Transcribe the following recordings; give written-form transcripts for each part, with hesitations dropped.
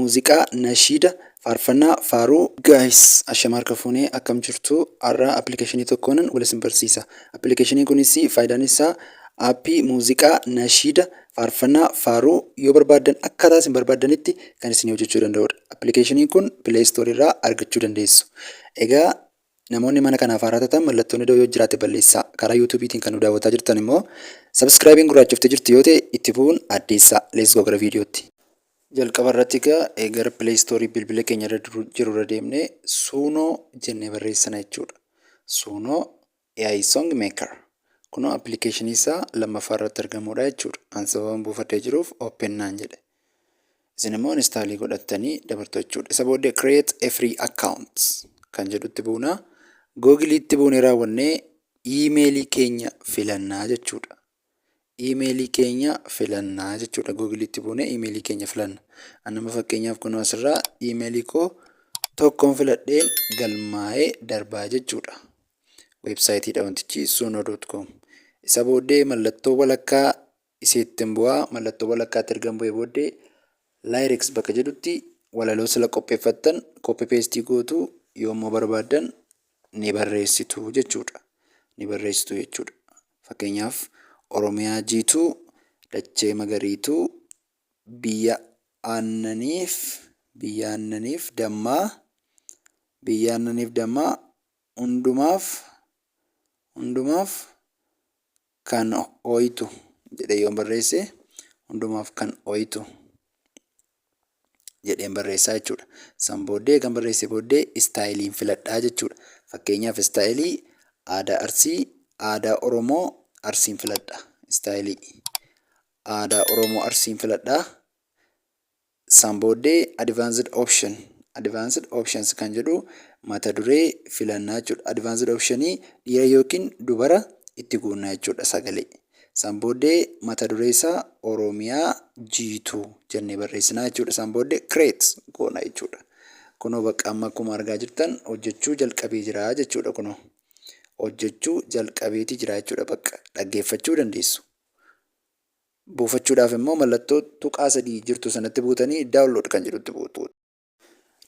muuziqaa, nashiida, faarfannaa, faaruu. Gaayis ashama harka fuunee akkam jirtu har'a appilikeeshinii tokkoon wal isin barsiisa. Appilikeeshiniin kunis faayidaan isaa aappii muuziqaa, nashiida, faarfannaa, faaruu yoo barbaaddan akkaataa isin barbaaddanitti kan isin hojjechuu danda'udha. Appilikeeshiniin kun pileestoorii irraa argachuu dandeessu. Egaa namoonni mana kanaaf haaraa taatan mallattoon iddoo yoo jiraate balleessaa. Karaa yuutuubiitiin kan nu daawwataa jirtan immoo sabskraayibiin gurraachoftee jirtu yoo ta'e itti bu'uun addeessaa. Lees goo gara viidiyootti. Jalqaba irratti gara pileestoorii bilbila keenya irra jiru irra deemnee suunoo jennee barreessina jechuudha. Suunoo AI Song Maker. Kunoo appilikeeshinii isaa lammaffaa irratti argamudha jechuudha. Ani sababaan buufatee jiruuf open naan jedhe. Isin immoo instaalii godhattanii dabartu jechuudha. Isa booddee create a free account kan jedhutti buunaa. Googiliitti buunee raawwannee iimeelii keenya filannaa jechuudha. Iimeelii keenya filannaa jechuudha. Googiliitti buunee iimeelii keenya filanna. Anama fakkeenyaaf kunoo asirraa iimeelii koo tokkoon filadheen galmaa'ee darbaa jechuudha. Weebsaayitiidha wantichi suunoo.com. Isa booddee mallattoo walakkaa iseettiin bu'aa. Mallattoo walakkaatti ergan bu'ee booddee Lyrics bakka jedhutti walaloo sila qopheeffattan copy paste gootu yoommoo barbaaddan ni barreessitu jechuudha. Ni barreessitu jechuudha. Fakkeenyaaf Oromiyaa jiituu, dachee magariituu, biyya aannaniif dammaa, hundumaaf kan ho'itu jedhee yoon barreesse hundumaaf kan ho'itu jedheen barreessaa jechuudha. San booddee kan barreesse booddee istaayiliin filadhaa jechuudha. Fakkeenyaaf istaayilii aadaa Arsii, aadaa Oromoo Arsiin filadha. Istaayilii aadaa Oromoo Arsiin filadhaa. San booddee advanced options kan jedhu mata duree filannaa jechuudha. Advanced optionii dhiira yookiin dubara itti guunnaa jechuudha sagalee. San booddee mata duree isaa Oromiyaa jiituu jennee barreessinaa jechuudha. San booddee create goona jechuudha. Kunoo bakka amma akkuma argaa jirtan hojjechuu jalqabee jira jechuudha. Kunoo hojjechuu jalqabeeti jira jechuudha. Bakka dhaggeeffachuu dandeessu. Buufachuudhaaf immoo mallattoo tuqaa 3 jirtu sanatti buutanii daawunlood kan jedhutti buutu.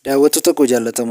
Daawwattoota koo jaallatamoo